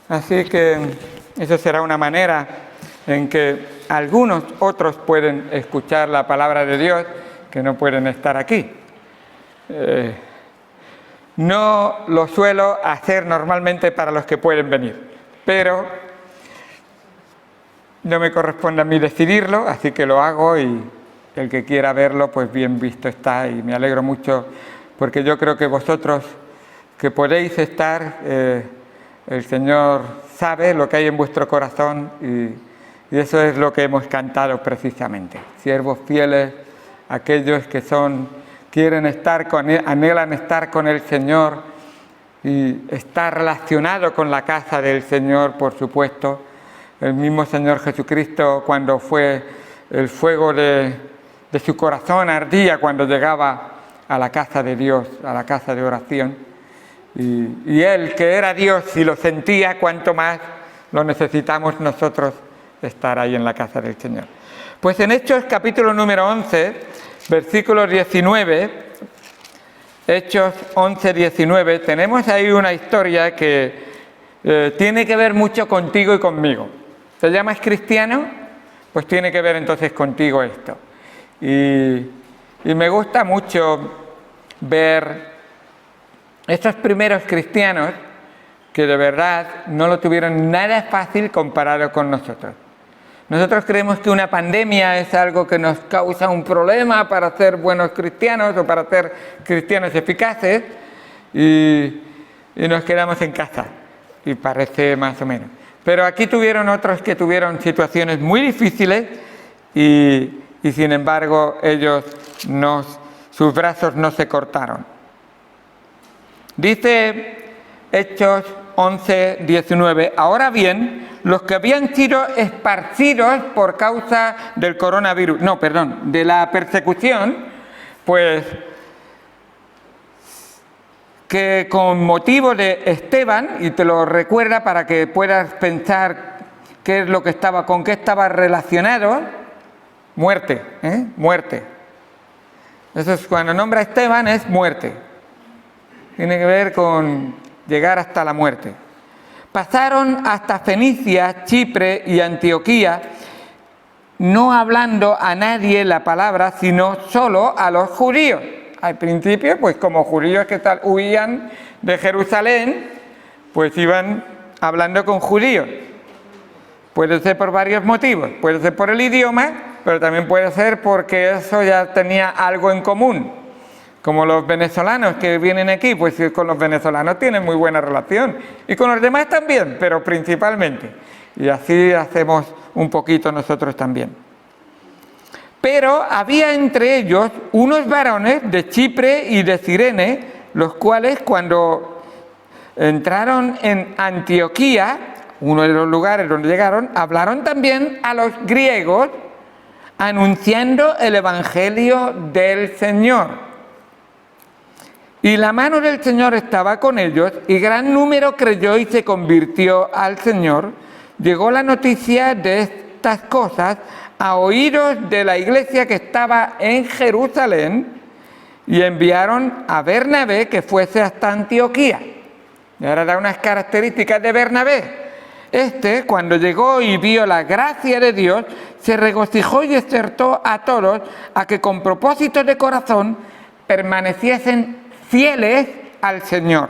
Así que eso será una manera en que algunos otros pueden escuchar la palabra de Dios que no pueden estar aquí. No lo suelo hacer normalmente para los que pueden venir, pero no me corresponde a mí decidirlo, así que lo hago y el que quiera verlo, pues bien visto está, y me alegro mucho porque yo creo que vosotros que podéis estar, el Señor sabe lo que hay en vuestro corazón y eso es lo que hemos cantado precisamente. Siervos fieles, aquellos que quieren estar con Él, anhelan estar con el Señor y estar relacionado con la casa del Señor, por supuesto. El mismo Señor Jesucristo, cuando fue el fuego de su corazón ardía cuando llegaba a la casa de Dios, a la casa de oración. Y Él, que era Dios y lo sentía, cuanto más lo necesitamos nosotros estar ahí en la casa del Señor. Pues en Hechos capítulo número 11, versículo 19, Hechos 11, 19, tenemos ahí una historia que tiene que ver mucho contigo y conmigo. ¿Te llamas cristiano? Pues tiene que ver entonces contigo esto. Y me gusta mucho ver estos primeros cristianos que de verdad no lo tuvieron nada fácil comparado con nosotros. Nosotros creemos que una pandemia es algo que nos causa un problema para ser buenos cristianos o para ser cristianos eficaces y nos quedamos en casa y parece más o menos. Pero aquí tuvieron otros que tuvieron situaciones muy difíciles y sin embargo ellos sus brazos no se cortaron. Dice Hechos 11, 19, ahora bien, los que habían sido esparcidos por causa del coronavirus, de la persecución, pues que con motivo de Esteban, y te lo recuerda para que puedas pensar qué es lo que con qué estaba relacionado, muerte. Eso es cuando nombra a Esteban, es muerte. Tiene que ver con llegar hasta la muerte. Pasaron hasta Fenicia, Chipre y Antioquía, no hablando a nadie la palabra, sino solo a los judíos. Al principio, pues como judíos que huían de Jerusalén, pues iban hablando con judíos. Puede ser por varios motivos, puede ser por el idioma, pero también puede ser porque eso ya tenía algo en común. Como los venezolanos que vienen aquí, pues con los venezolanos tienen muy buena relación. Y con los demás también, pero principalmente. Y así hacemos un poquito nosotros también. Pero había entre ellos unos varones de Chipre y de Cirene, los cuales cuando entraron en Antioquía, uno de los lugares donde llegaron, hablaron también a los griegos, anunciando el evangelio del Señor. Y la mano del Señor estaba con ellos, y gran número creyó y se convirtió al Señor. Llegó la noticia de estas cosas a oídos de la iglesia que estaba en Jerusalén, y enviaron a Bernabé que fuese hasta Antioquía. Y ahora da unas características de Bernabé. Cuando llegó y vio la gracia de Dios, se regocijó y exhortó a todos a que con propósito de corazón permaneciesen fieles al Señor,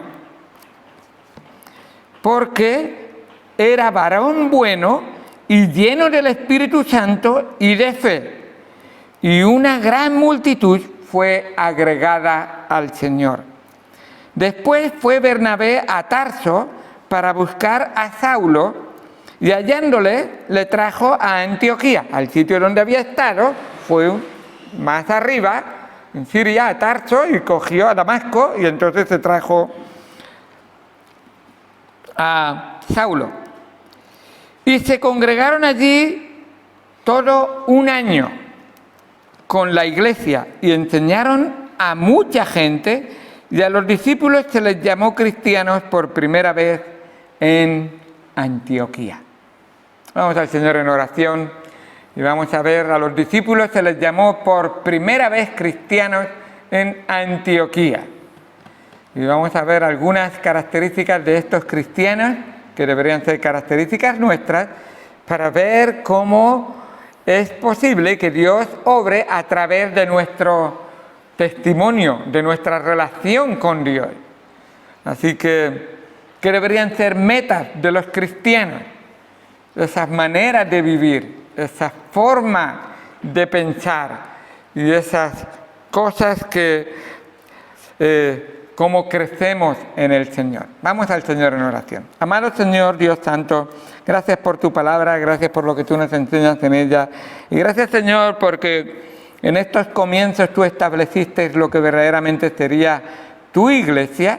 porque era varón bueno y lleno del Espíritu Santo y de fe, y una gran multitud fue agregada al Señor. Después fue Bernabé a Tarso para buscar a Saulo, y hallándole le trajo a Antioquía, al sitio donde había estado. Fue más arriba en Siria, a Tarso, y cogió a Damasco, y entonces se trajo a Saulo. Y se congregaron allí todo un año con la iglesia, y enseñaron a mucha gente, y a los discípulos se les llamó cristianos por primera vez en Antioquía. Vamos al Señor en oración. Y vamos a ver, a los discípulos se les llamó por primera vez cristianos en Antioquía. Y vamos a ver algunas características de estos cristianos que deberían ser características nuestras, para ver cómo es posible que Dios obre a través de nuestro testimonio, de nuestra relación con Dios. Así que deberían ser metas de los cristianos, esas maneras de vivir, esa forma de pensar y esas cosas que cómo crecemos en el Señor. Vamos al Señor en oración. Amado Señor, Dios Santo, gracias por tu palabra, gracias por lo que tú nos enseñas en ella. Y gracias, Señor, porque en estos comienzos tú estableciste lo que verdaderamente sería tu iglesia,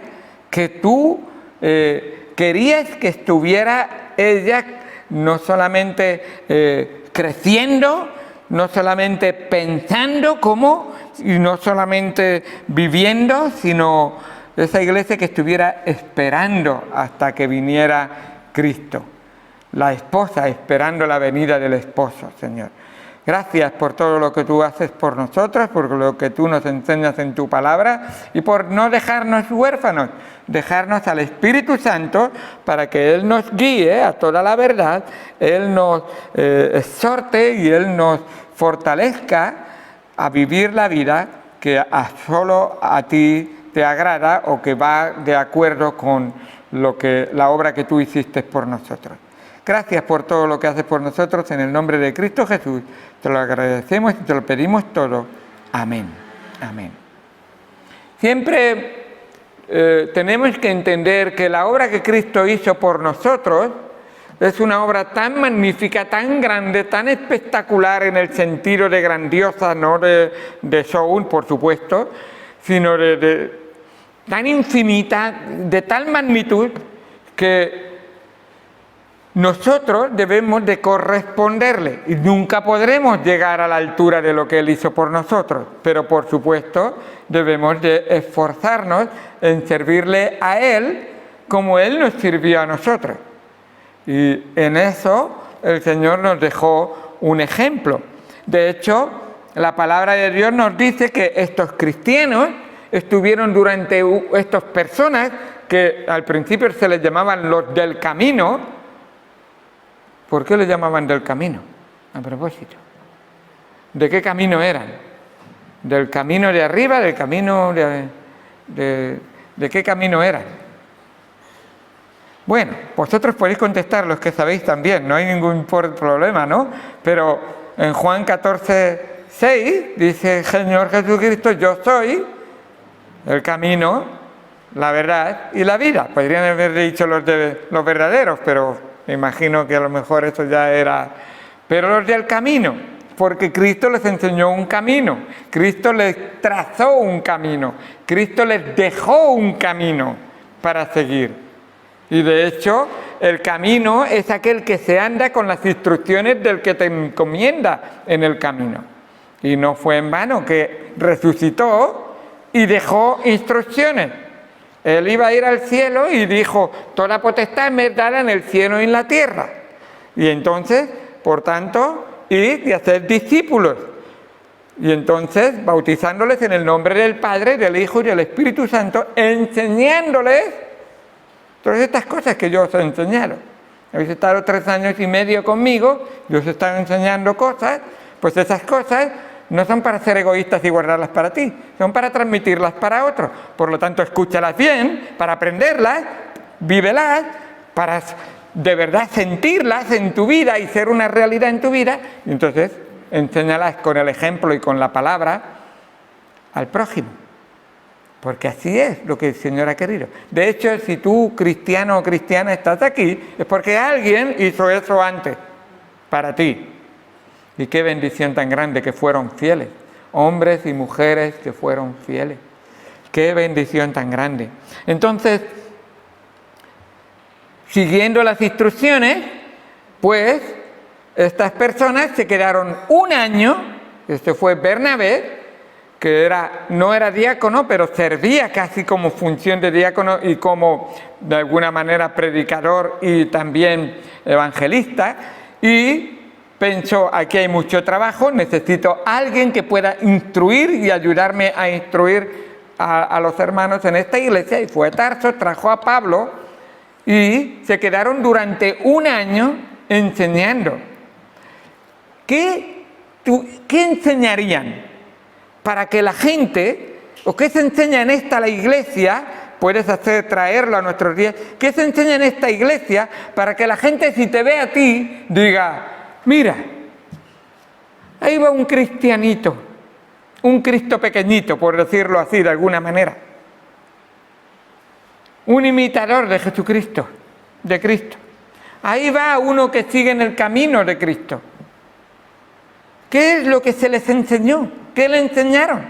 que tú querías que estuviera ella no solamente creciendo, no solamente pensando cómo, y no solamente viviendo, sino esa iglesia que estuviera esperando hasta que viniera Cristo. La esposa esperando la venida del esposo, Señor. Gracias por todo lo que tú haces por nosotros, por lo que tú nos enseñas en tu palabra y por no dejarnos huérfanos, dejarnos al Espíritu Santo para que Él nos guíe a toda la verdad, Él nos exhorte y Él nos fortalezca a vivir la vida que solo a ti te agrada o que va de acuerdo con la obra que tú hiciste por nosotros. Gracias por todo lo que haces por nosotros, en el nombre de Cristo Jesús. Te lo agradecemos y te lo pedimos todo. Amén. Amén. Siempre tenemos que entender que la obra que Cristo hizo por nosotros es una obra tan magnífica, tan grande, tan espectacular en el sentido de grandiosa, no de show, por supuesto, sino de tan infinita, de tal magnitud, que nosotros debemos de corresponderle y nunca podremos llegar a la altura de lo que Él hizo por nosotros, pero por supuesto debemos de esforzarnos en servirle a Él como Él nos sirvió a nosotros. Y en eso el Señor nos dejó un ejemplo. De hecho, la palabra de Dios nos dice que estos cristianos estuvieron durante estas personas que al principio se les llamaban los del camino. ¿Por qué les llamaban del camino? A propósito, ¿de qué camino eran? ¿Del camino de arriba? ¿Del camino de qué camino eran? Bueno, vosotros podéis contestar, los que sabéis también, no hay ningún problema, ¿no? Pero en Juan 14:6 dice, Señor Jesucristo, yo soy el camino, la verdad y la vida. Podrían haber dicho los verdaderos, pero me imagino que a lo mejor eso ya era... Pero los del camino, porque Cristo les enseñó un camino, Cristo les trazó un camino, Cristo les dejó un camino para seguir. Y de hecho, el camino es aquel que se anda con las instrucciones del que te encomienda en el camino. Y no fue en vano que resucitó y dejó instrucciones. Él iba a ir al cielo y dijo, toda potestad me es dada en el cielo y en la tierra. Y entonces, por tanto, ir y hacer discípulos. Y entonces, bautizándoles en el nombre del Padre, del Hijo y del Espíritu Santo, enseñándoles todas estas cosas que yo os he enseñado. Habéis estado 3 años y medio conmigo, yo os he estado enseñando cosas, pues esas cosas no son para ser egoístas y guardarlas para ti, son para transmitirlas para otros. Por lo tanto, escúchalas bien, para aprenderlas, vívelas, para de verdad sentirlas en tu vida y ser una realidad en tu vida, y entonces enséñalas con el ejemplo y con la palabra al prójimo. Porque así es lo que el Señor ha querido. De hecho, si tú, cristiano o cristiana, estás aquí, es porque alguien hizo eso antes, para ti. Y qué bendición tan grande que fueron fieles. Hombres y mujeres que fueron fieles. Qué bendición tan grande. Entonces, siguiendo las instrucciones, pues, estas personas se quedaron 1 año, este fue Bernabé, que no era diácono, pero servía casi como función de diácono y como de alguna manera predicador y también evangelista, y pensó, aquí hay mucho trabajo, necesito a alguien que pueda instruir y ayudarme a instruir a los hermanos en esta iglesia, y fue a Tarso, trajo a Pablo, y se quedaron durante un año enseñando. ¿Qué enseñarían para que la gente, o qué se enseña en la iglesia? Puedes traerlo a nuestros días. ¿Qué se enseña en esta iglesia para que la gente, si te ve a ti, diga, mira, ahí va un cristianito, un Cristo pequeñito, por decirlo así de alguna manera, un imitador de Jesucristo, de Cristo. Ahí va uno que sigue en el camino de Cristo. ¿Qué es lo que se les enseñó? ¿Qué le enseñaron?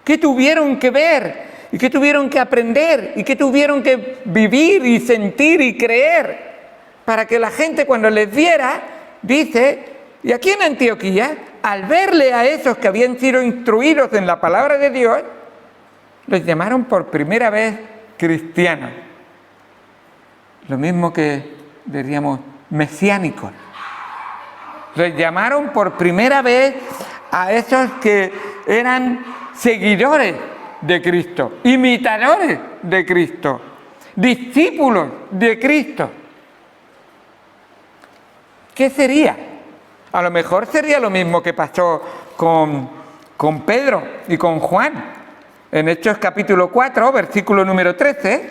¿Qué tuvieron que ver? ¿Y qué tuvieron que aprender? ¿Y qué tuvieron que vivir y sentir y creer? Para que la gente, cuando les viera, dice, y aquí en Antioquía, al verle a esos que habían sido instruidos en la palabra de Dios, les llamaron por primera vez cristianos. Lo mismo que diríamos mesiánicos. Les llamaron por primera vez a esos que eran seguidores de Cristo, imitadores de Cristo, discípulos de Cristo. ¿Qué sería? A lo mejor sería lo mismo que pasó con Pedro y con Juan. En Hechos capítulo 4, versículo número 13,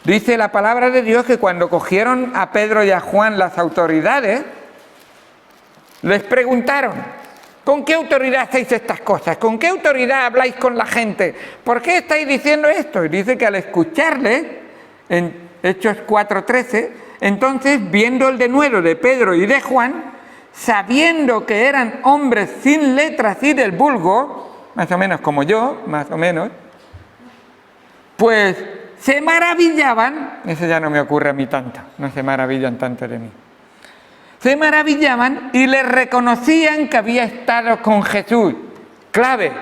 dice la palabra de Dios que cuando cogieron a Pedro y a Juan las autoridades, les preguntaron, ¿con qué autoridad hacéis estas cosas? ¿Con qué autoridad habláis con la gente? ¿Por qué estáis diciendo esto? Y dice que al escucharles, en Hechos 4:13, entonces, viendo el denuedo de Pedro y de Juan, sabiendo que eran hombres sin letras y del vulgo, más o menos como yo, más o menos, pues se maravillaban, eso ya no me ocurre a mí tanto, no se maravillan tanto de mí. Se maravillaban y le reconocían que había estado con Jesús. Clave.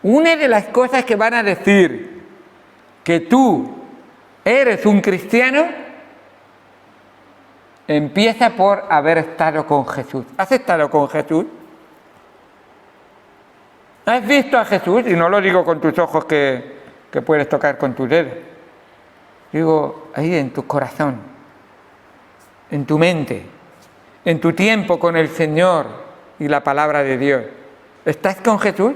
Una de las cosas que van a decir que tú eres un cristiano empieza por haber estado con Jesús. ¿Has estado con Jesús? ¿Has visto a Jesús? Y no lo digo con tus ojos que puedes tocar con tus dedos. Digo, ahí en tu corazón, en tu mente, en tu tiempo con el Señor y la palabra de Dios. ¿Estás con Jesús?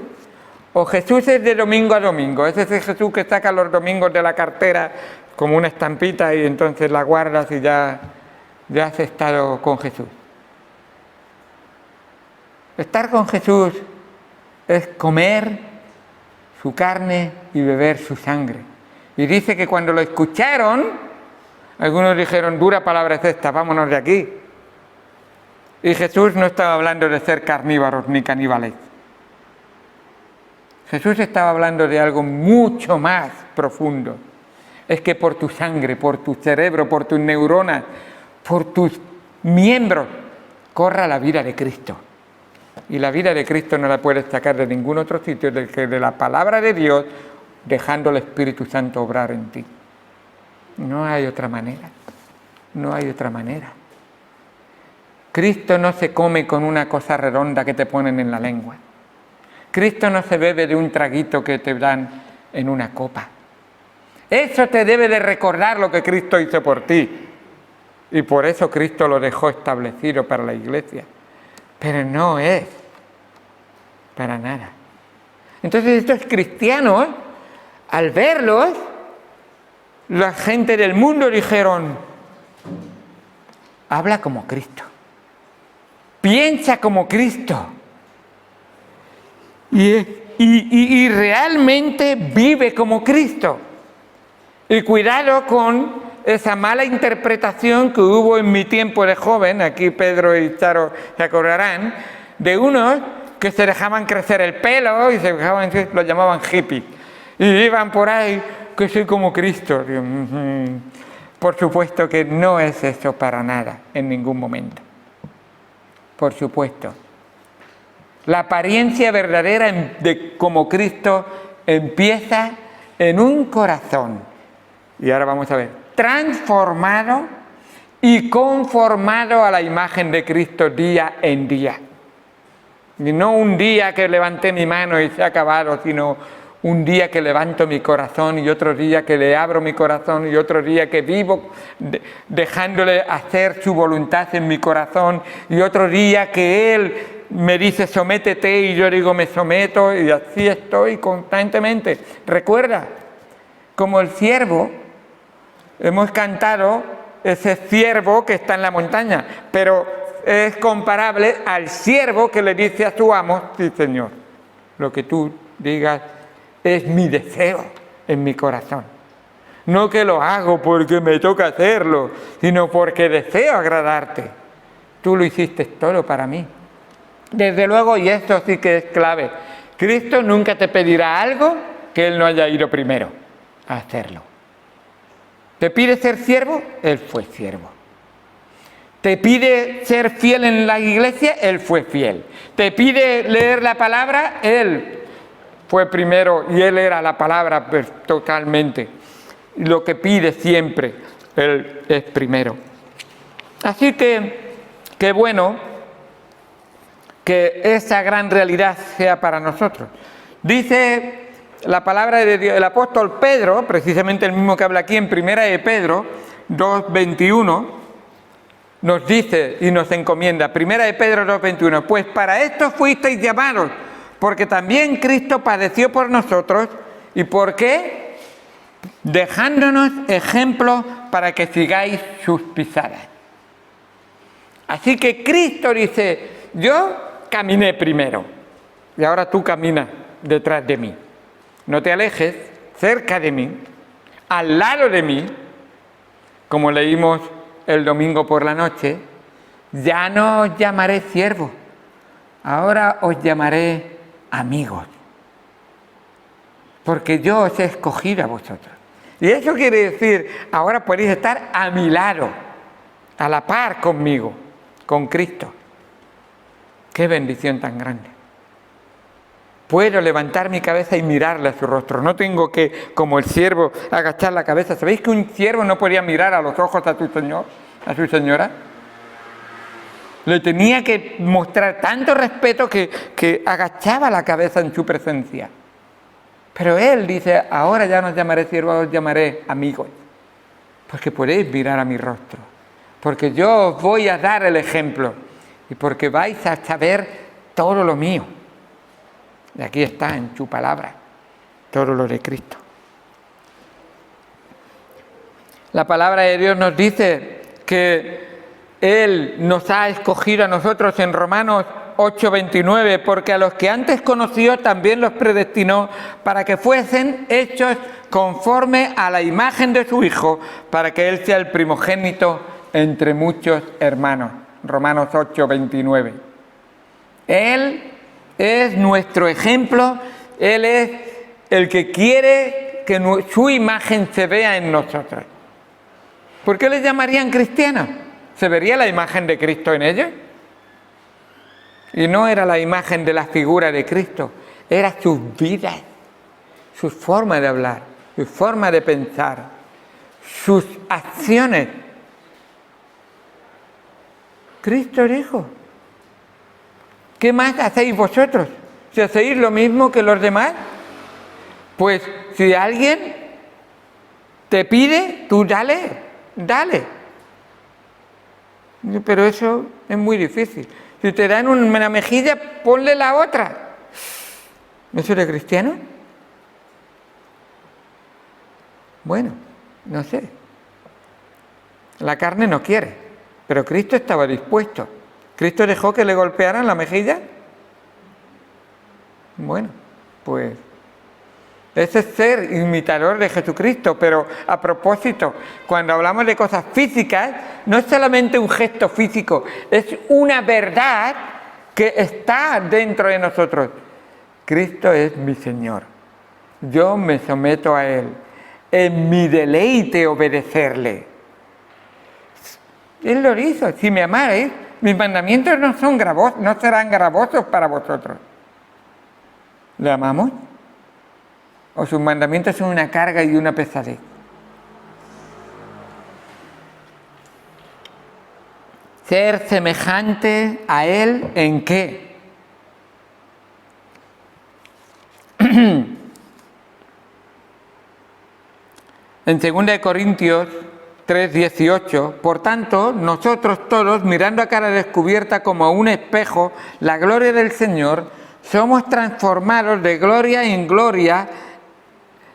¿O Jesús es de domingo a domingo? ¿Es ese Jesús que saca los domingos de la cartera como una estampita y entonces la guardas y ya has estado con Jesús? Estar con Jesús es comer su carne y beber su sangre. Y dice que cuando lo escucharon, algunos dijeron, dura palabra es esta, vámonos de aquí. Y Jesús no estaba hablando de ser carnívoros ni caníbales. Jesús estaba hablando de algo mucho más profundo. Es que por tu sangre, por tu cerebro, por tus neuronas, por tus miembros, corra la vida de Cristo. Y la vida de Cristo no la puedes sacar de ningún otro sitio del que de la palabra de Dios, dejando al Espíritu Santo obrar en ti. No hay otra manera. No hay otra manera. Cristo no se come con una cosa redonda que te ponen en la lengua. Cristo no se bebe de un traguito que te dan en una copa. Eso te debe de recordar lo que Cristo hizo por ti. Y por eso Cristo lo dejó establecido para la iglesia. Pero no es para nada. Entonces estos cristianos, al verlos, la gente del mundo dijeron, habla como Cristo, piensa como Cristo y realmente vive como Cristo. Y cuidado con esa mala interpretación que hubo en mi tiempo de joven, aquí Pedro y Charo se acordarán, de unos que se dejaban crecer el pelo y lo llamaban hippies. Y iban por ahí, que soy como Cristo. Por supuesto que no es eso para nada, en ningún momento. Por supuesto. La apariencia verdadera de como Cristo empieza en un corazón. Y ahora vamos a ver. Transformado y conformado a la imagen de Cristo día en día. Y no un día que levanté mi mano y se ha acabado, sino Un día que levanto mi corazón y otro día que le abro mi corazón y otro día que vivo dejándole hacer su voluntad en mi corazón y otro día que Él me dice sométete y yo digo me someto y así estoy constantemente. Recuerda, como el ciervo, hemos cantado ese ciervo que está en la montaña, pero es comparable al siervo que le dice a su amo, sí Señor, lo que tú digas es mi deseo en mi corazón. No que lo hago porque me toca hacerlo, sino porque deseo agradarte. Tú lo hiciste todo para mí. Desde luego, y esto sí que es clave, Cristo nunca te pedirá algo que Él no haya ido primero a hacerlo. ¿Te pide ser siervo? Él fue siervo. ¿Te pide ser fiel en la iglesia? Él fue fiel. ¿Te pide leer la palabra? Él fue primero y Él era la palabra totalmente. Lo que pide siempre, Él es primero. Así que, qué bueno que esa gran realidad sea para nosotros. Dice la palabra de Dios, el apóstol Pedro, precisamente el mismo que habla aquí en Primera de Pedro 2:21, nos dice y nos encomienda, Primera de Pedro 2:21, pues para esto fuisteis llamados, porque también Cristo padeció por nosotros. ¿Y por qué? Dejándonos ejemplo para que sigáis sus pisadas. Así que Cristo dice, yo caminé primero y ahora tú caminas detrás de mí. No te alejes, cerca de mí, al lado de mí, como leímos el domingo por la noche, ya no os llamaré siervos, ahora os llamaré amigos, porque yo os he escogido a vosotros. Y eso quiere decir, ahora podéis estar a mi lado, a la par conmigo, con Cristo. ¡Qué bendición tan grande! Puedo levantar mi cabeza y mirarle a su rostro. No tengo que, como el siervo, agachar la cabeza. ¿Sabéis que un siervo no podía mirar a los ojos a su señor, a su señora? Le tenía que mostrar tanto respeto que agachaba la cabeza en su presencia. Pero Él dice, ahora ya no os llamaré siervos, os llamaré amigos. Porque podéis mirar a mi rostro. Porque yo os voy a dar el ejemplo. Y porque vais a saber todo lo mío. Y aquí está en su palabra, todo lo de Cristo. La palabra de Dios nos dice que Él nos ha escogido a nosotros en Romanos 8:29, porque a los que antes conoció también los predestinó para que fuesen hechos conforme a la imagen de su Hijo, para que Él sea el primogénito entre muchos hermanos. Romanos 8:29. Él es nuestro ejemplo, Él es el que quiere que su imagen se vea en nosotros. ¿Por qué les llamarían cristianos? ¿Se vería la imagen de Cristo en ellos? Y no era la imagen de la figura de Cristo, era sus vidas, su forma de hablar, su forma de pensar, sus acciones. Cristo dijo, ¿qué más hacéis vosotros? ¿Si hacéis lo mismo que los demás? Pues si alguien te pide, tú dale. Pero eso es muy difícil. Si te dan una mejilla, ponle la otra. ¿Eso eres cristiano? Bueno, no sé. La carne no quiere, pero Cristo estaba dispuesto. ¿Cristo dejó que le golpearan la mejilla? Bueno, pues ese es ser imitador de Jesucristo, pero a propósito, cuando hablamos de cosas físicas, no es solamente un gesto físico, es una verdad que está dentro de nosotros. Cristo es mi Señor, yo me someto a Él, en mi deleite obedecerle. Él lo hizo, si me amaréis, mis mandamientos no serán gravosos para vosotros. ¿Le amamos? ¿O sus mandamientos son una carga y una pesadez? Ser semejante a Él, ¿en qué? En 2 Corintios 3:18, por tanto, nosotros todos, mirando a cara descubierta como a un espejo la gloria del Señor, somos transformados de gloria en gloria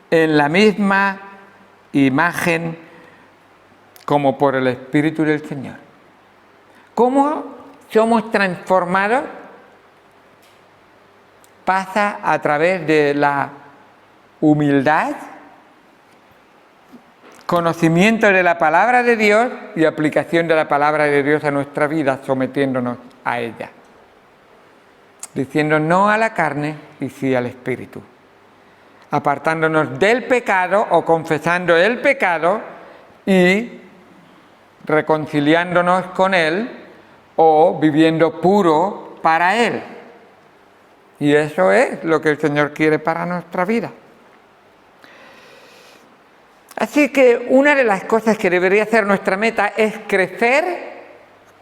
en la misma imagen como por el Espíritu del Señor. ¿Cómo somos transformados? Pasa a través de la humildad, conocimiento de la palabra de Dios y aplicación de la palabra de Dios a nuestra vida, sometiéndonos a ella. Diciendo no a la carne y sí al Espíritu. Apartándonos del pecado o confesando el pecado y reconciliándonos con Él o viviendo puro para Él. Y eso es lo que el Señor quiere para nuestra vida. Así que una de las cosas que debería ser nuestra meta es crecer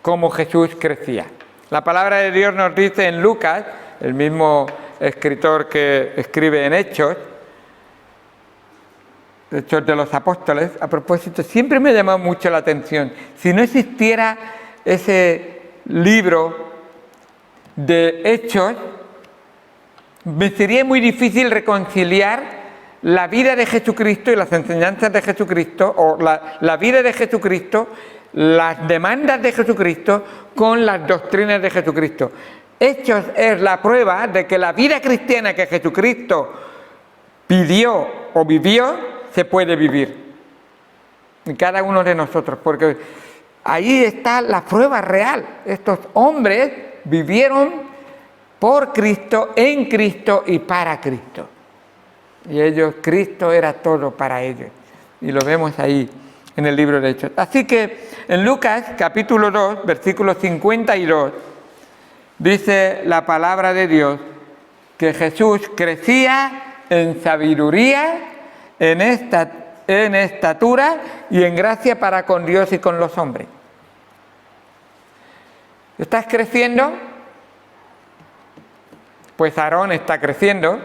como Jesús crecía. La palabra de Dios nos dice en Lucas, el mismo escritor que escribe en Hechos de los Apóstoles, a propósito, siempre me ha llamado mucho la atención. Si no existiera ese libro de Hechos, me sería muy difícil reconciliar la vida de Jesucristo y las enseñanzas de Jesucristo, o la vida de Jesucristo, las demandas de Jesucristo con las doctrinas de Jesucristo. Hechos es la prueba de que la vida cristiana que Jesucristo pidió o vivió, se puede vivir en cada uno de nosotros, porque ahí está la prueba real. Estos hombres vivieron por Cristo, en Cristo y para Cristo. Y ellos, Cristo era todo para ellos. Y lo vemos ahí en el libro de Hechos. Así que en Lucas capítulo 2, versículo 52, dice la palabra de Dios que Jesús crecía en sabiduría, en estatura y en gracia para con Dios y con los hombres. ¿Estás creciendo? Pues Aarón está creciendo,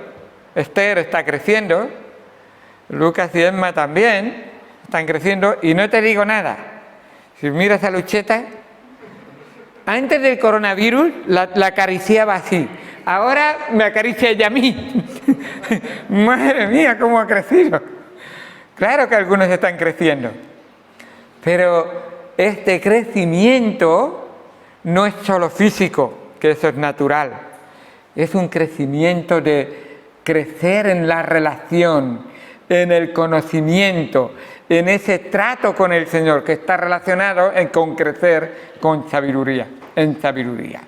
Esther está creciendo, Lucas y Emma también están creciendo, y no te digo nada. Si miras a Lucheta, antes del coronavirus la acariciaba así, ahora me acaricia ella a mí. Madre mía, cómo ha crecido. Claro que algunos están creciendo, pero este crecimiento no es solo físico, que eso es natural. Es un crecimiento de crecer en la relación, en el conocimiento, en ese trato con el Señor, que está relacionado con crecer con sabiduría, en sabiduría.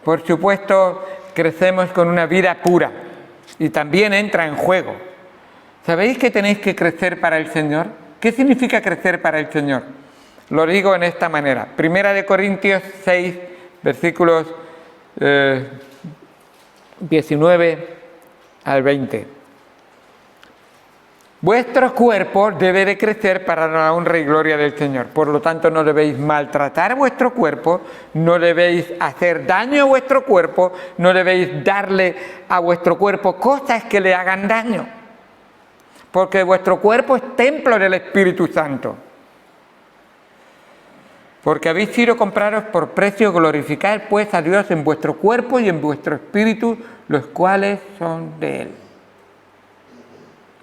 Por supuesto, crecemos con una vida pura y también entra en juego. ¿Sabéis que tenéis que crecer para el Señor? ¿Qué significa crecer para el Señor? Lo digo en esta manera. 1 Corintios 6, versículos 19 al 20. Vuestro cuerpo debe de crecer para la honra y gloria del Señor. Por lo tanto, no debéis maltratar vuestro cuerpo, no debéis hacer daño a vuestro cuerpo, no debéis darle a vuestro cuerpo cosas que le hagan daño. Porque vuestro cuerpo es templo del Espíritu Santo. Porque habéis sido comprados por precio, glorificad pues a Dios en vuestro cuerpo y en vuestro espíritu, los cuales son de Él.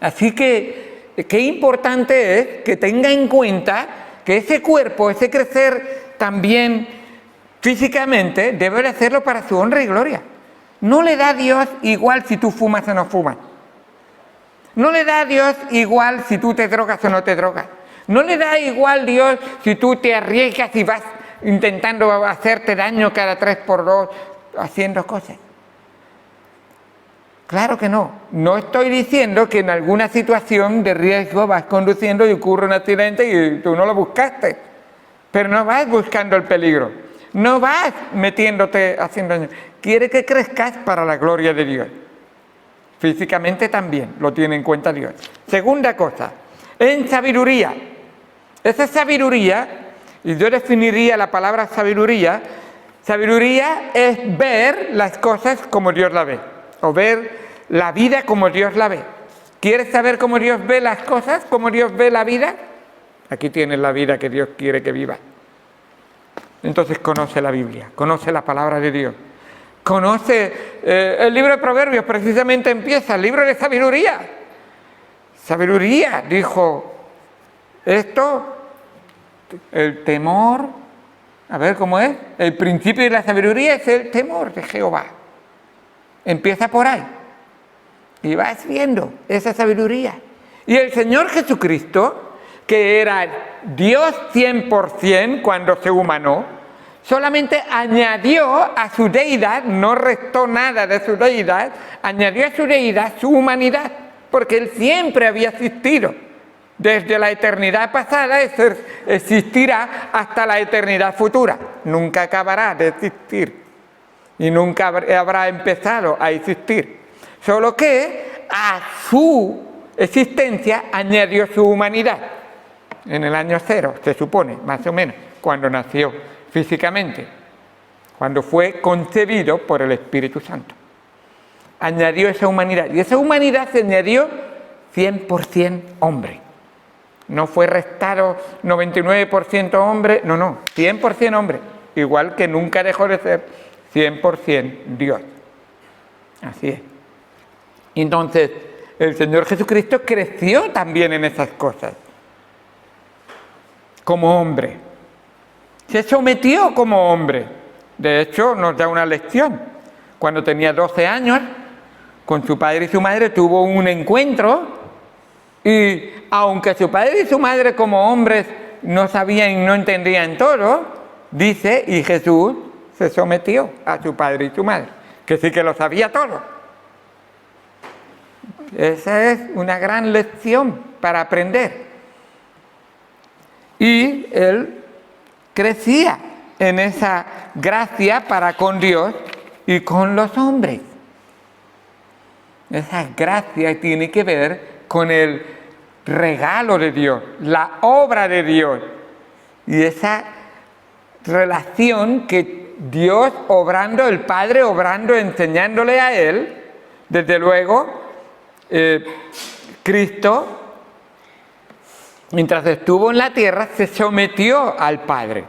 Así que, qué importante es que tenga en cuenta que ese cuerpo, ese crecer también físicamente, debe de hacerlo para su honra y gloria. No le da a Dios igual si tú fumas o no fumas. No le da a Dios igual si tú te drogas o no te drogas. No le da igual Dios si tú te arriesgas y vas intentando hacerte daño cada 3x2 haciendo cosas. Claro que no. No estoy diciendo que en alguna situación de riesgo vas conduciendo y ocurre un accidente y tú no lo buscaste. Pero no vas buscando el peligro. No vas metiéndote haciendo daño. Quiere que crezcas para la gloria de Dios. Físicamente también lo tiene en cuenta Dios. Segunda cosa, en sabiduría. Esa sabiduría, y yo definiría la palabra sabiduría es ver las cosas como Dios la ve, o ver la vida como Dios la ve. ¿Quieres saber cómo Dios ve las cosas? ¿Cómo Dios ve la vida? Aquí tienes la vida que Dios quiere que vivas. Entonces conoce la Biblia, conoce la palabra de Dios. Conoce el libro de Proverbios, precisamente empieza, el libro de sabiduría. Sabiduría, dijo esto, el temor, a ver cómo es, el principio de la sabiduría es el temor de Jehová. Empieza por ahí y vas viendo esa sabiduría. Y el Señor Jesucristo, que era Dios 100% cuando se humanó, solamente añadió a su deidad, no restó nada de su deidad, añadió a su deidad su humanidad, porque Él siempre había existido. Desde la eternidad pasada existirá hasta la eternidad futura. Nunca acabará de existir y nunca habrá empezado a existir. Solo que a su existencia añadió su humanidad. En el año 0, se supone, más o menos, cuando nació físicamente, cuando fue concebido por el Espíritu Santo. Añadió esa humanidad, y esa humanidad se añadió 100% hombre. No fue restado 99% hombre, no, 100% hombre, igual que nunca dejó de ser 100% Dios. Así es. Entonces, el Señor Jesucristo creció también en esas cosas, como hombre. Se sometió como hombre. De hecho, nos da una lección. Cuando tenía 12 años, con su padre y su madre tuvo un encuentro, y aunque su padre y su madre como hombres no sabían y no entendían todo, dice, y Jesús se sometió a su padre y su madre, que sí que lo sabía todo. Esa es una gran lección para aprender. Y él crecía en esa gracia para con Dios y con los hombres. Esa gracia tiene que ver con el regalo de Dios, la obra de Dios. Y esa relación que Dios obrando, el Padre obrando, enseñándole a Él, desde luego, Cristo, mientras estuvo en la tierra, se sometió al Padre.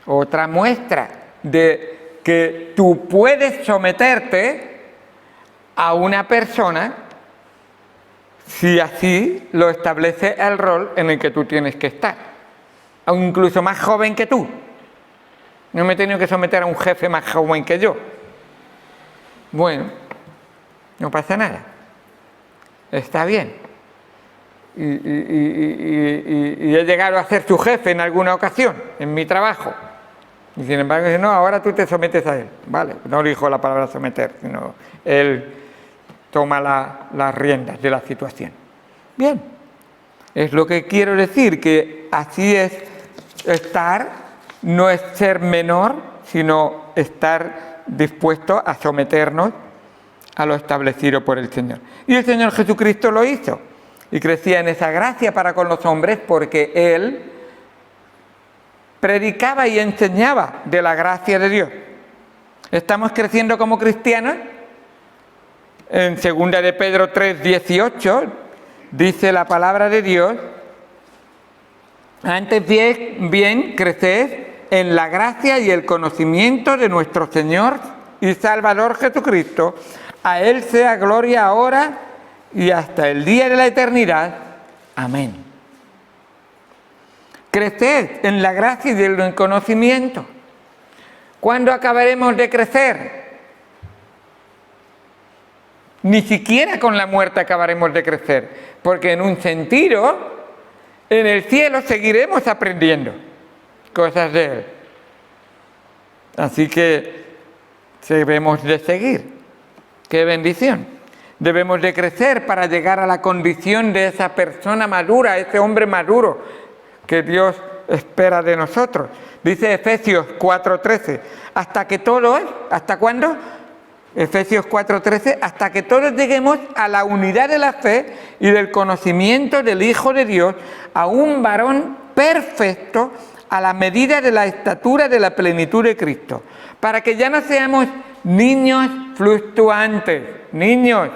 Otra muestra de que tú puedes someterte a una persona si así lo establece el rol en el que tú tienes que estar, o incluso más joven que tú. No me he tenido que someter a un jefe más joven que yo. Bueno, no pasa nada, está bien. Y he llegado a ser su jefe en alguna ocasión, en mi trabajo. Y sin embargo, dice, no, ahora tú te sometes a él. Vale, no dijo la palabra someter, sino él toma las riendas de la situación. Bien, es lo que quiero decir, que así es estar, no es ser menor, sino estar dispuesto a someternos a lo establecido por el Señor. Y el Señor Jesucristo lo hizo, y crecía en esa gracia para con los hombres, porque Él predicaba y enseñaba de la gracia de Dios. ¿Estamos creciendo como cristianos? En 2 de Pedro 3:18 dice la palabra de Dios, antes bien creced en la gracia y el conocimiento de nuestro Señor y Salvador Jesucristo. A Él sea gloria ahora y hasta el día de la eternidad. Amén. Creced en la gracia y en el conocimiento. ¿Cuándo acabaremos de crecer? Ni siquiera con la muerte acabaremos de crecer, porque en un sentido, en el cielo seguiremos aprendiendo cosas de Él. Así que debemos de seguir. ¡Qué bendición! Debemos de crecer para llegar a la condición de esa persona madura, ese hombre maduro que Dios espera de nosotros. Dice Efesios 4:13, hasta que todos, ¿hasta cuándo? Efesios 4:13, hasta que todos lleguemos a la unidad de la fe y del conocimiento del Hijo de Dios, a un varón perfecto, a la medida de la estatura de la plenitud de Cristo, para que ya no seamos niños fluctuantes, niños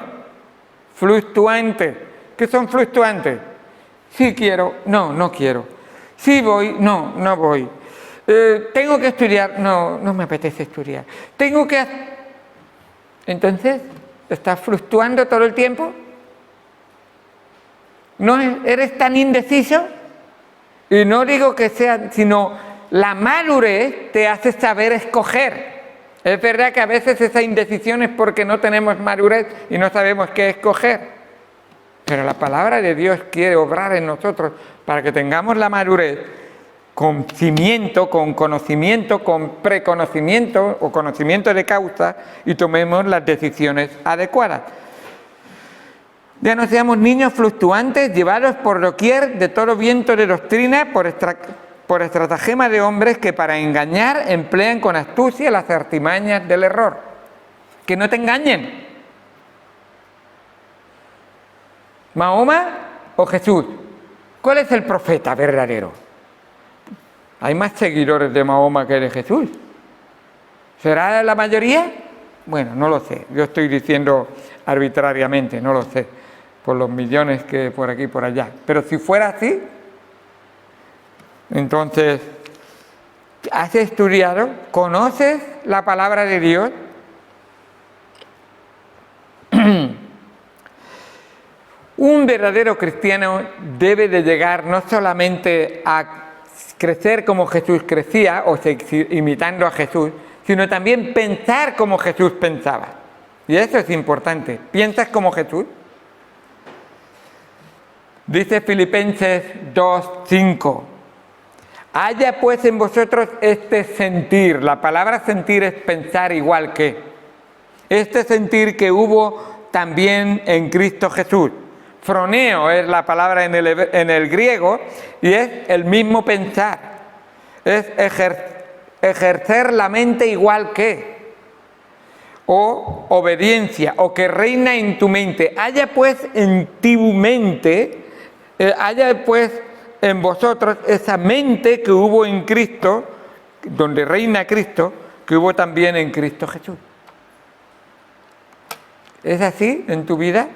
Fluctuantes. ¿Qué son fluctuantes? Sí quiero, no, no quiero. Sí voy, no, no voy. Tengo que estudiar, no, no me apetece estudiar. Tengo que... Entonces, ¿estás fluctuando todo el tiempo? ¿No eres tan indeciso? Y no digo que sea, sino la madurez te hace saber escoger. Es verdad que a veces esa indecisión es porque no tenemos madurez y no sabemos qué escoger. Pero la palabra de Dios quiere obrar en nosotros para que tengamos la madurez con cimiento, con conocimiento, con preconocimiento o conocimiento de causa y tomemos las decisiones adecuadas. Ya no seamos niños fluctuantes, llevados por doquier de todo viento de doctrina, por estratagema de hombres que para engañar emplean con astucia las artimañas del error. Que no te engañen. ¿Mahoma o Jesús? ¿Cuál es el profeta verdadero? Hay más seguidores de Mahoma que de Jesús. ¿Será la mayoría? Bueno, no lo sé. Yo estoy diciendo arbitrariamente, no lo sé, por los millones que por aquí y por allá. Pero si fuera así, entonces, ¿has estudiado? ¿Conoces la palabra de Dios? Un verdadero cristiano debe de llegar no solamente a crecer como Jesús crecía, o imitando a Jesús, sino también pensar como Jesús pensaba. Y eso es importante. ¿Piensas como Jesús? Dice Filipenses 2:5. Haya pues en vosotros este sentir. La palabra sentir es pensar igual que. Este sentir que hubo también en Cristo Jesús. Froneo es la palabra en el griego y es el mismo pensar. Es ejercer la mente igual que. O obediencia, o que reina en tu mente. Haya pues en tu mente, haya pues en vosotros esa mente que hubo en Cristo, donde reina Cristo, que hubo también en Cristo Jesús. ¿Es así en tu vida?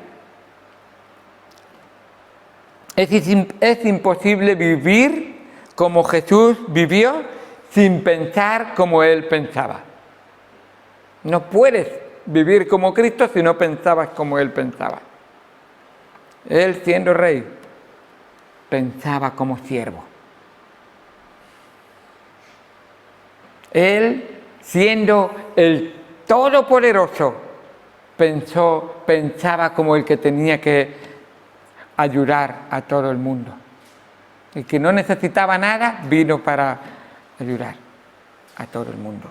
Es imposible vivir como Jesús vivió sin pensar como Él pensaba. No puedes vivir como Cristo si no pensabas como Él pensaba. Él, siendo rey, pensaba como siervo. Él, siendo el Todopoderoso, pensaba como el que tenía que ayudar a todo el mundo. El que no necesitaba nada, vino para ayudar a todo el mundo.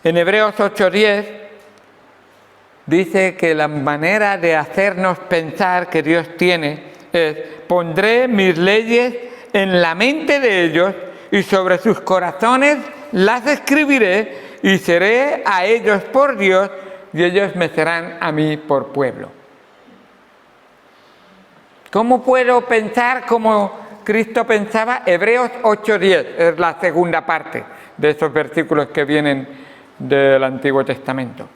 En Hebreos 8:10 dice que la manera de hacernos pensar que Dios tiene es: pondré mis leyes en la mente de ellos y sobre sus corazones las escribiré y seré a ellos por Dios y ellos me serán a mí por pueblo. ¿Cómo puedo pensar como Cristo pensaba? Hebreos 8:10 es la segunda parte de esos versículos que vienen del Antiguo Testamento.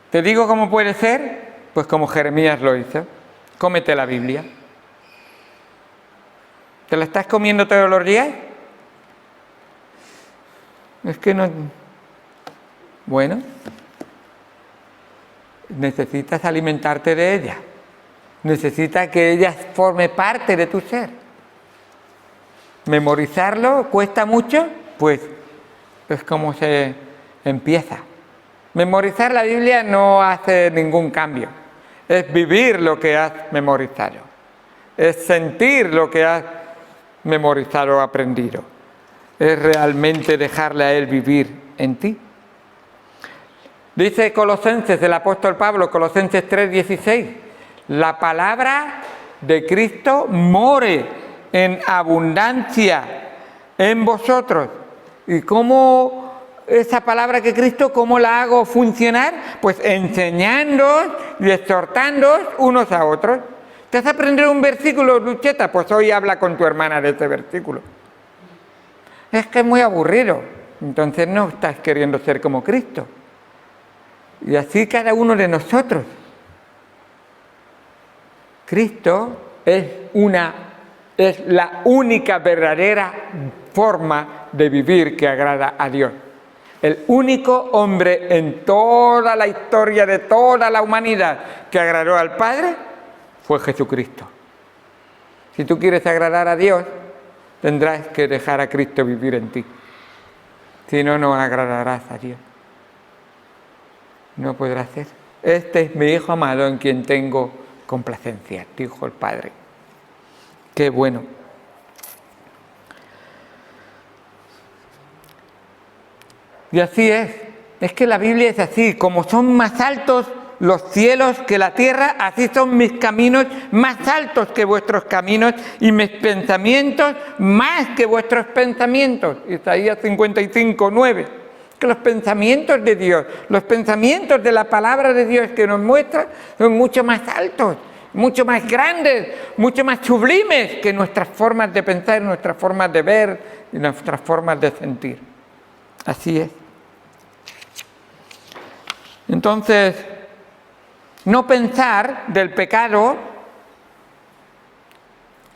¿Te digo cómo puede ser? Pues como Jeremías lo hizo. Cómete la Biblia. ¿Te la estás comiendo todos los días? Es que no... Bueno, necesitas alimentarte de ella. Necesitas que ella forme parte de tu ser. ¿Memorizarlo cuesta mucho? Pues es como se empieza. Memorizar la Biblia no hace ningún cambio. Es vivir lo que has memorizado. Es sentir lo que has memorizado o aprendido. Es realmente dejarle a Él vivir en ti. Dice Colosenses, el apóstol Pablo, Colosenses 3:16, la palabra de Cristo more en abundancia en vosotros. ¿Y cómo esa palabra que Cristo, cómo la hago funcionar? Pues enseñándoos y exhortándoos unos a otros. ¿Te has aprendido un versículo, Lucheta? Pues hoy habla con tu hermana de este versículo. es que es muy aburrido. Entonces no estás queriendo ser como Cristo. Y así cada uno de nosotros. Cristo es la única verdadera forma de vivir que agrada a Dios. El único hombre en toda la historia de toda la humanidad que agradó al Padre fue Jesucristo. Si tú quieres agradar a Dios, tendrás que dejar a Cristo vivir en ti. Si no, no agradarás a Dios. No podrás ser. Este es mi Hijo amado en quien tengo complacencia, dijo el Padre. Qué bueno. Y así es que la Biblia es así, como son más altos los cielos que la tierra, así son mis caminos más altos que vuestros caminos y mis pensamientos más que vuestros pensamientos. Isaías 55:9. Que los pensamientos de Dios, los pensamientos de la palabra de Dios que nos muestra son mucho más altos, mucho más grandes, mucho más sublimes que nuestras formas de pensar, nuestras formas de ver y nuestras formas de sentir. Así es. Entonces, no pensar del pecado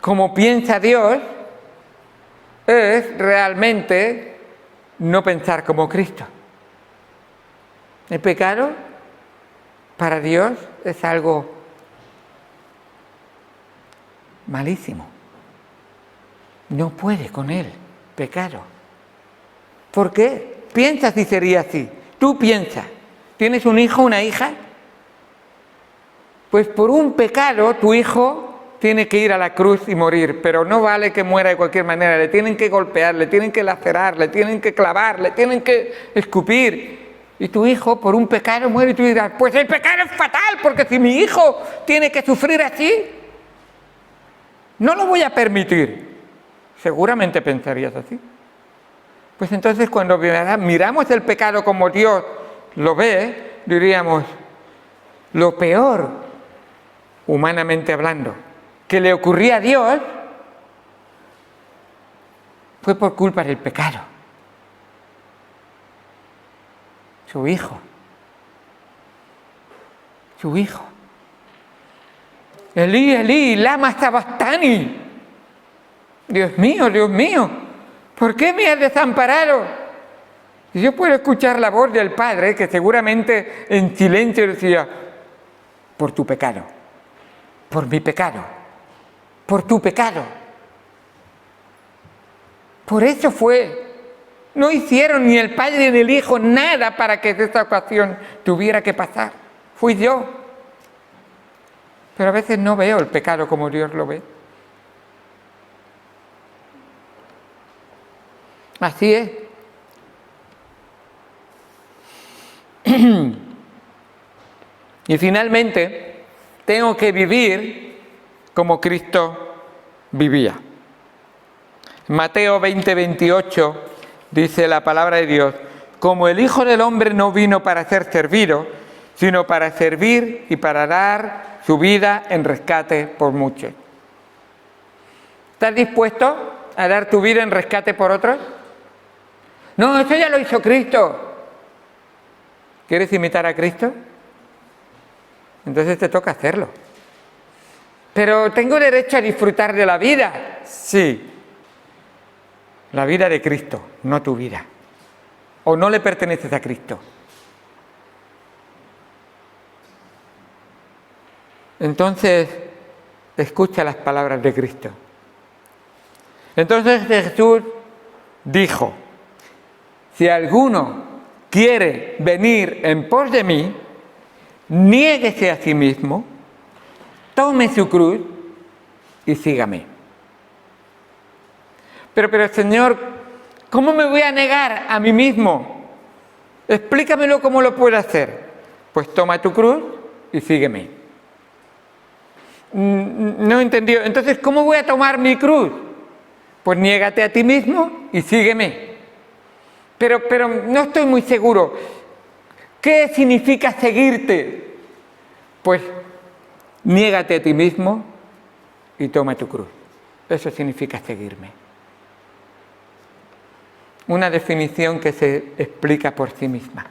como piensa Dios es realmente no pensar como Cristo. El pecado para Dios es algo malísimo. No puede con él, pecado. ¿Por qué? Piensa si sería así. Tú piensas. ¿Tienes un hijo, una hija? Pues por un pecado tu hijo tiene que ir a la cruz y morir, pero no vale que muera de cualquier manera. Le tienen que golpear, le tienen que lacerar, le tienen que clavar, le tienen que escupir. Y tu hijo por un pecado muere y tú dirás, pues el pecado es fatal, porque si mi hijo tiene que sufrir así, no lo voy a permitir. Seguramente pensarías así. Pues entonces cuando miramos el pecado como Dios lo ve, diríamos, lo peor, humanamente hablando, que le ocurría a Dios fue por culpa del pecado. Su hijo. Elí, Elí, lama sabactani. Dios mío, ¿por qué me has desamparado? Y yo puedo escuchar la voz del Padre que seguramente en silencio decía, por tu pecado, por mi pecado, por tu pecado. Por eso fue. No hicieron ni el Padre ni el Hijo nada para que esta ocasión tuviera que pasar. Fui yo. Pero a veces no veo el pecado como Dios lo ve. Así es. Y finalmente, tengo que vivir como Cristo vivía. Mateo 20:28 dice la palabra de Dios, como el Hijo del Hombre no vino para ser servido, sino para servir y para dar su vida en rescate por muchos. ¿Estás dispuesto a dar tu vida en rescate por otros? No, eso ya lo hizo Cristo. ¿Quieres imitar a Cristo? Entonces te toca hacerlo. Pero ¿tengo derecho a disfrutar de la vida? Sí. La vida de Cristo, no tu vida. O no le perteneces a Cristo. Entonces, escucha las palabras de Cristo. Entonces Jesús dijo, si alguno quiere venir en pos de mí, niéguese a sí mismo, tome su cruz y sígame. Pero Señor, ¿cómo me voy a negar a mí mismo? Explícamelo cómo lo puedo hacer. Pues toma tu cruz y sígueme. No he entendido. Entonces, ¿cómo voy a tomar mi cruz? Pues niégate a ti mismo y sígueme. Pero no estoy muy seguro. ¿Qué significa seguirte? Pues niégate a ti mismo y toma tu cruz. Eso significa seguirme. una definición que se explica por sí misma.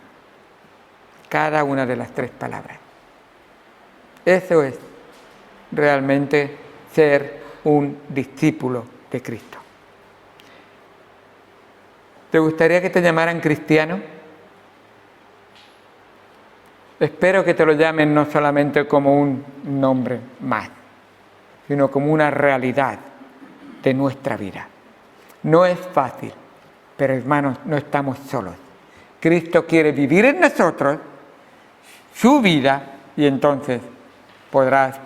Cada una de las 3 palabras. Eso es realmente ser un discípulo de Cristo. ¿Te gustaría que te llamaran cristiano? Espero que te lo llamen no solamente como un nombre más, sino como una realidad de nuestra vida. No es fácil, pero hermanos, no estamos solos. Cristo quiere vivir en nosotros su vida y entonces podrán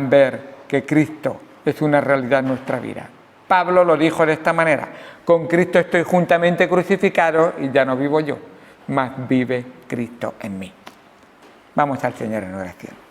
ver que Cristo es una realidad en nuestra vida. Pablo lo dijo de esta manera: con Cristo estoy juntamente crucificado y ya no vivo yo, mas vive Cristo en mí. Vamos al Señor en oración.